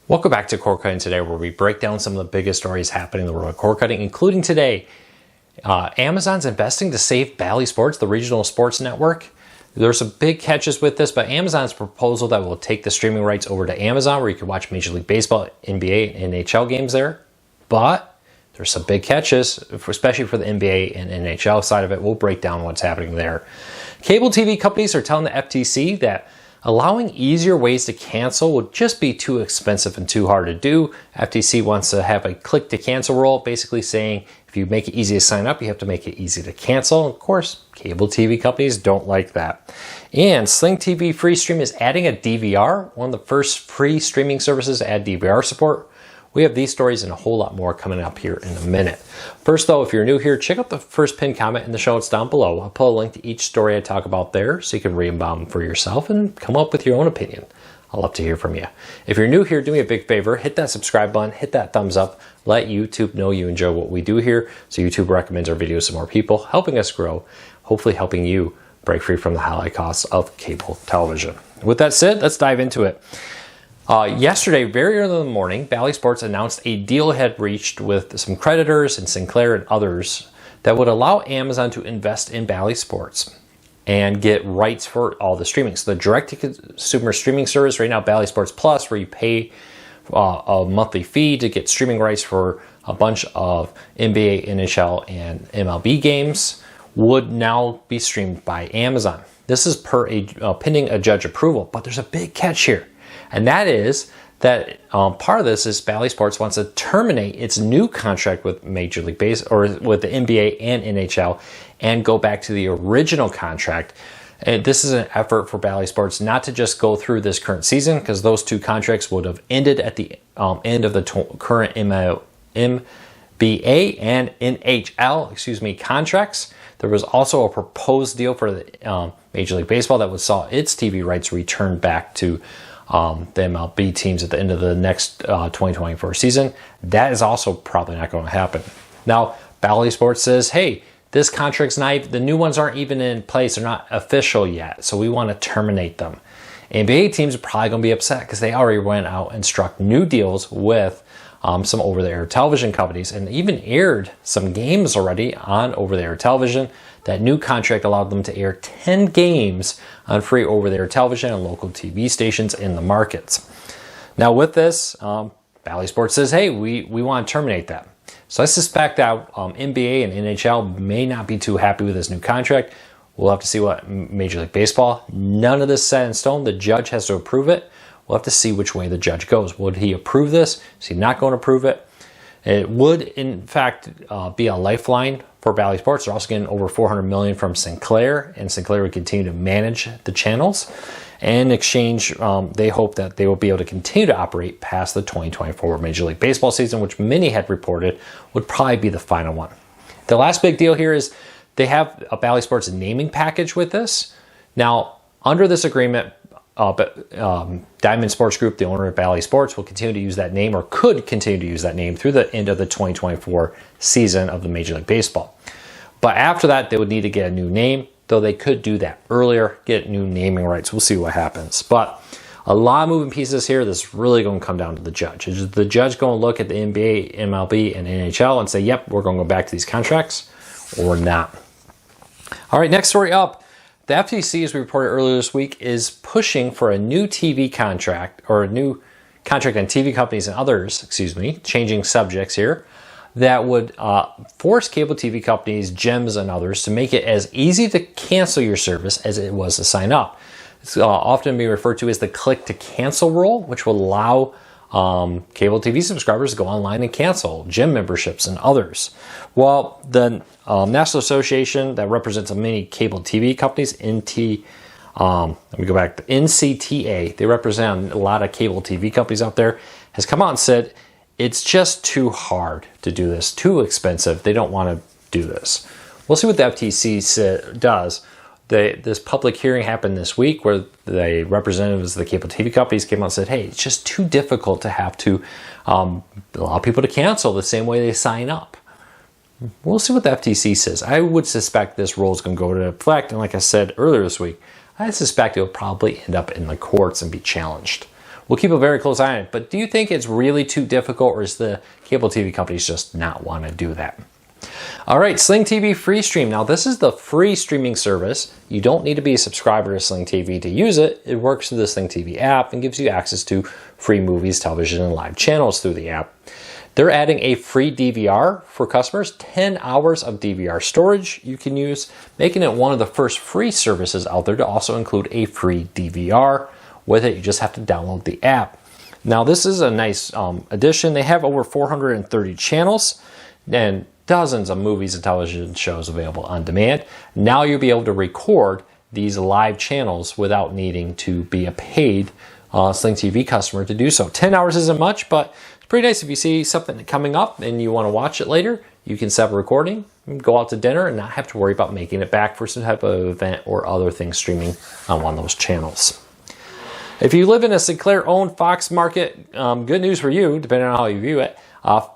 Welcome back to Cord Cutting Today, where we break down some of the biggest stories happening in the world of cord cutting, including today, Amazon's investing to save Bally Sports, the regional sports network. There's some big catches with this, but Amazon's proposal that will take the streaming rights over to Amazon, where you can watch Major League Baseball, NBA, and NHL games there. But there's some big catches, especially for the NBA and NHL side of it. We'll break down what's happening there. Cable TV companies are telling the FTC that allowing easier ways to cancel would just be too expensive and too hard to do. FTC wants to have a click to cancel rule, basically saying if you make it easy to sign up, you have to make it easy to cancel. Of course, cable TV companies don't like that. And Sling TV Free Stream is adding a DVR, one of the first free streaming services to add DVR support. We have these stories and a whole lot more coming up here in a minute. First though, if you're new here, check out the first pinned comment in the show notes down below. I'll put a link to each story I talk about there so you can read them for yourself and come up with your own opinion. I'd love to hear from you. If you're new here, do me a big favor, hit that subscribe button, hit that thumbs up, let YouTube know you enjoy what we do here so YouTube recommends our videos to more people, helping us grow, hopefully helping you break free from the high costs of cable television. With that said, let's dive into it. Yesterday, very early in the morning, Bally Sports announced a deal it had reached with some creditors and Sinclair and others that would allow Amazon to invest in Bally Sports and get rights for all the streaming. So the direct-to-consumer streaming service right now, Bally Sports Plus, where you pay a monthly fee to get streaming rights for a bunch of NBA, NHL, and MLB games, would now be streamed by Amazon. This is pending a judge approval, but there's a big catch here. And that is that part of this is Bally Sports wants to terminate its new contract with Major League Baseball or with the NBA and NHL and go back to the original contract. And this is an effort for Bally Sports not to just go through this current season, because those two contracts would have ended at the end of the current NBA and NHL contracts. There was also a proposed deal for the Major League Baseball that saw its TV rights returned back to the MLB teams at the end of the next 2024 season. That is also probably not going to happen. Now, Bally Sports says, hey, this contract's not, the new ones aren't even in place. They're not official yet, so we want to terminate them. NBA teams are probably going to be upset because they already went out and struck new deals with some over-the-air television companies and even aired some games already on over-the-air television. That new contract allowed them to air 10 games on free over-the-air television and local TV stations in the markets. Now with this, Bally Sports says, hey, we want to terminate that. So I suspect that NBA and NHL may not be too happy with this new contract. We'll have to see what Major League Baseball. None of this set in stone. The judge has to approve it. We'll have to see which way the judge goes. Would he approve this? Is he not going to approve it? It would, in fact, be a lifeline for Bally Sports. They're also getting over $400 million from Sinclair, and Sinclair would continue to manage the channels. And in exchange, they hope that they will be able to continue to operate past the 2024 Major League Baseball season, which many had reported would probably be the final one. The last big deal here is they have a Bally Sports naming package with this. Now, under this agreement, Diamond Sports Group, the owner of Bally Sports, will continue to use that name, or could continue to use that name through the end of the 2024 season of the Major League Baseball. But after that, they would need to get a new name, though they could do that earlier, get new naming rights. We'll see what happens. But a lot of moving pieces here. This is really going to come down to the judge. Is the judge going to look at the NBA, MLB, and NHL and say, yep, we're going to go back to these contracts, or not? All right, next story up. The FTC, as we reported earlier this week, is pushing for a new TV contract, or a new contract on TV companies and others, changing subjects here, that would force cable TV companies, GEMs and others, to make it as easy to cancel your service as it was to sign up. It's often being referred to as the click to cancel rule, which will allow cable TV subscribers to go online and cancel gym memberships and others. Well, the National Association that represents many cable TV companies, NCTA, they represent a lot of cable TV companies out there, has come out and said it's just too hard to do this, too expensive. They don't want to do this. We'll see what the FTC does. This public hearing happened this week where the representatives of the cable TV companies came out and said, hey, it's just too difficult to have to allow people to cancel the same way they sign up. We'll see what the FTC says. I would suspect this rule is going to go into effect, and like I said earlier this week, I suspect it will probably end up in the courts and be challenged. We'll keep a very close eye on it. But do you think it's really too difficult, or is the cable TV companies just not want to do that? All right, Sling TV Free Stream. Now, this is the free streaming service. You don't need to be a subscriber to Sling TV to use it. It works through the Sling TV app and gives you access to free movies, television, and live channels through the app. They're adding a free DVR for customers, 10 hours of DVR storage you can use, making it one of the first free services out there to also include a free DVR. With it, you just have to download the app. Now, this is a nice addition. They have over 430 channels and dozens of movies and television shows available on demand. Now you'll be able to record these live channels without needing to be a paid Sling TV customer to do so. 10 hours isn't much, but it's pretty nice if you see something coming up and you want to watch it later. You can set up a recording, go out to dinner, and not have to worry about making it back for some type of event or other things streaming on one of those channels. If you live in a Sinclair-owned Fox market, good news for you, depending on how you view it.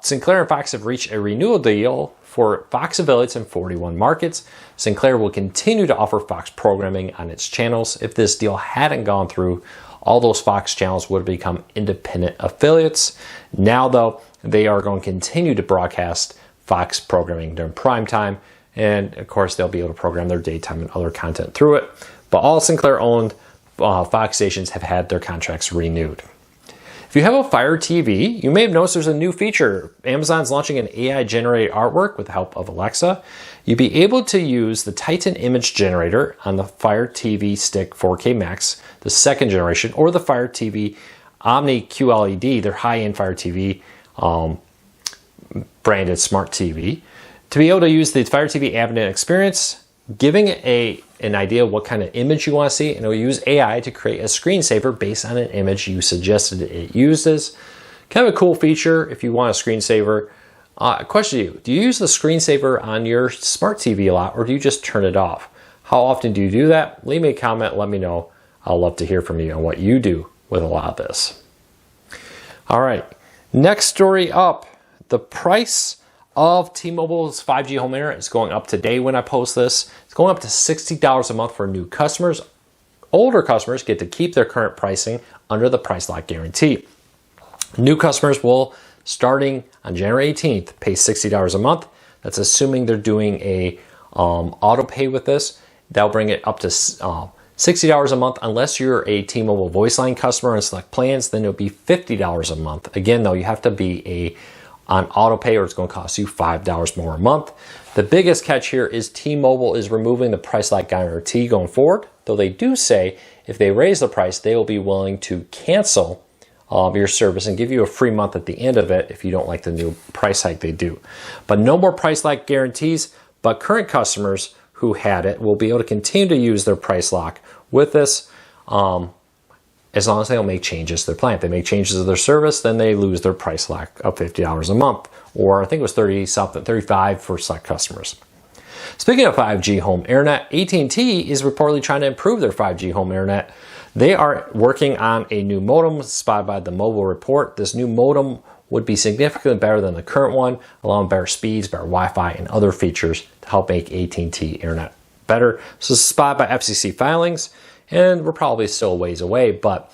Sinclair and Fox have reached a renewal deal for Fox affiliates in 41 markets. Sinclair will continue to offer Fox programming on its channels. If this deal hadn't gone through, all those Fox channels would have become independent affiliates. Now, though, they are going to continue to broadcast Fox programming during prime time, and of course, they'll be able to program their daytime and other content through it. But all Sinclair-owned Fox stations have had their contracts renewed. If you have a Fire TV, you may have noticed there's a new feature. Amazon's launching an AI-generated artwork with the help of Alexa. You'll be able to use the Titan image generator on the Fire TV Stick 4K Max, the second generation, or the Fire TV Omni QLED, their high-end Fire TV branded smart TV, to be able to use the Fire TV app and experience, giving it an idea of what kind of image you want to see, and it will use AI to create a screensaver based on an image you suggested it uses. Kind of a cool feature if you want a screensaver. Question to you, do you use the screensaver on your smart TV a lot, or do you just turn it off? How often do you do that? Leave me a comment, let me know. I'll love to hear from you on what you do with a lot of this. All right, next story up. The price of T-Mobile's 5G home internet is going up today when I post this. It's going up to $60 a month for new customers. Older customers get to keep their current pricing under the price lock guarantee. New customers will, starting on January 18th, pay $60 a month. That's assuming they're doing a auto pay with this. That'll bring it up to $60 a month. Unless you're a T-Mobile voice line customer and select plans, then it'll be $50 a month. Again, though, you have to be on auto pay, or it's going to cost you $5 more a month. The biggest catch here is T-Mobile is removing the price lock guarantee going forward, though they do say if they raise the price, they will be willing to cancel your service and give you a free month at the end of it if you don't like the new price hike they do. But no more price lock guarantees, but current customers who had it will be able to continue to use their price lock with this, as long as they don't make changes to their plan. If they make changes to their service, then they lose their price lock of $50 a month, or I think it was 30-something, $35 for select customers. Speaking of 5G home internet, AT&T is reportedly trying to improve their 5G home internet. They are working on a new modem spotted by the Mobile Report. This new modem would be significantly better than the current one, allowing better speeds, better Wi-Fi, and other features to help make AT&T internet better. So this is spotted by FCC filings, and we're probably still a ways away, but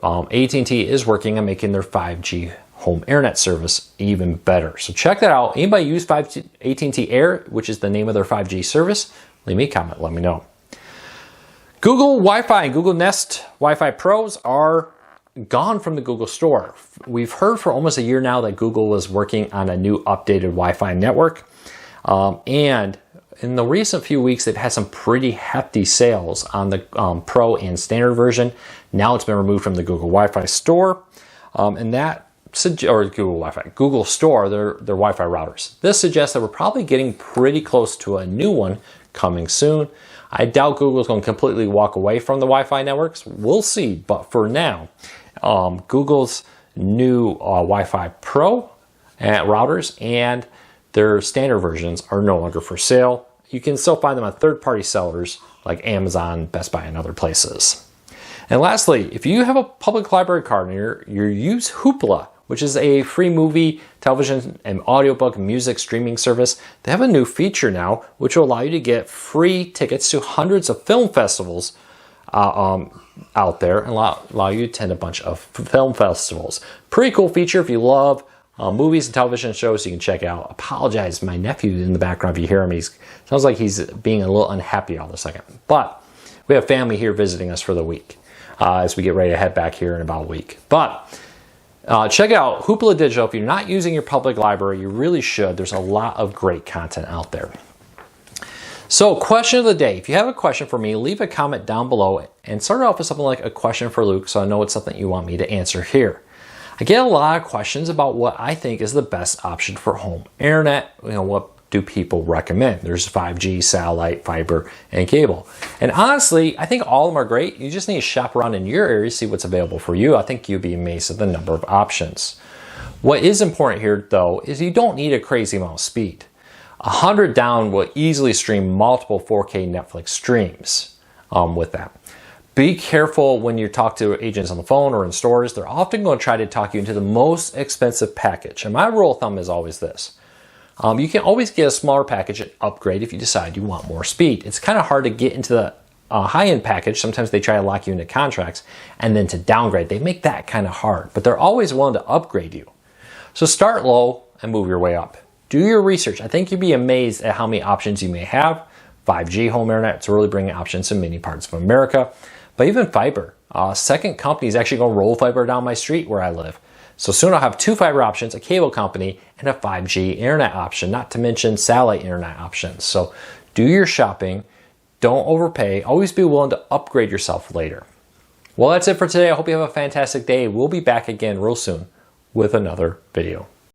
AT&T is working on making their 5G home internet service even better. So check that out. Anybody use AT&T Air, which is the name of their 5G service? Leave me a comment, let me know. Google Wi-Fi and Google Nest Wi-Fi Pros are gone from the Google Store. We've heard for almost a year now that Google was working on a new updated Wi-Fi network, and in the recent few weeks, they've had some pretty hefty sales on the Pro and Standard version. Now it's been removed from the Google Wi-Fi Store, and that or Google Store, their Wi-Fi routers. This suggests that we're probably getting pretty close to a new one coming soon. I doubt Google's going to completely walk away from the Wi-Fi networks. We'll see, but for now, Google's new Wi-Fi Pro routers and their standard versions are no longer for sale. You can still find them on third-party sellers like Amazon, Best Buy, and other places. And lastly, if you have a public library card and you use Hoopla, which is a free movie, television, and audiobook music streaming service, they have a new feature now which will allow you to get free tickets to hundreds of film festivals out there and allow you to attend a bunch of film festivals. Pretty cool feature if you love movies and television shows, you can check out. Apologize, my nephew in the background, if you hear him, sounds like he's being a little unhappy all of a second. But we have family here visiting us for the week as we get ready to head back here in about a week. But check out Hoopla Digital. If you're not using your public library, you really should. There's a lot of great content out there. So, question of the day. If you have a question for me, leave a comment down below and start off with something like a question for Luke so I know it's something you want me to answer here. I get a lot of questions about what I think is the best option for home internet. What do people recommend? There's 5G, satellite, fiber, and cable. And honestly, I think all of them are great. You just need to shop around in your area, see what's available for you. I think you'd be amazed at the number of options. What is important here, though, is you don't need a crazy amount of speed. 100 down will easily stream multiple 4K Netflix streams with that. Be careful when you talk to agents on the phone or in stores. They're often going to try to talk you into the most expensive package. And my rule of thumb is always this. You can always get a smaller package and upgrade if you decide you want more speed. It's kind of hard to get into the high-end package. Sometimes they try to lock you into contracts and then to downgrade. They make that kind of hard, but they're always willing to upgrade you. So start low and move your way up. Do your research. I think you'd be amazed at how many options you may have. 5G home internet, it's really bringing options to many parts of America. But even fiber. Second company is actually going to roll fiber down my street where I live. So soon I'll have 2 fiber options, a cable company, and a 5G internet option, not to mention satellite internet options. So do your shopping. Don't overpay. Always be willing to upgrade yourself later. Well, that's it for today. I hope you have a fantastic day. We'll be back again real soon with another video.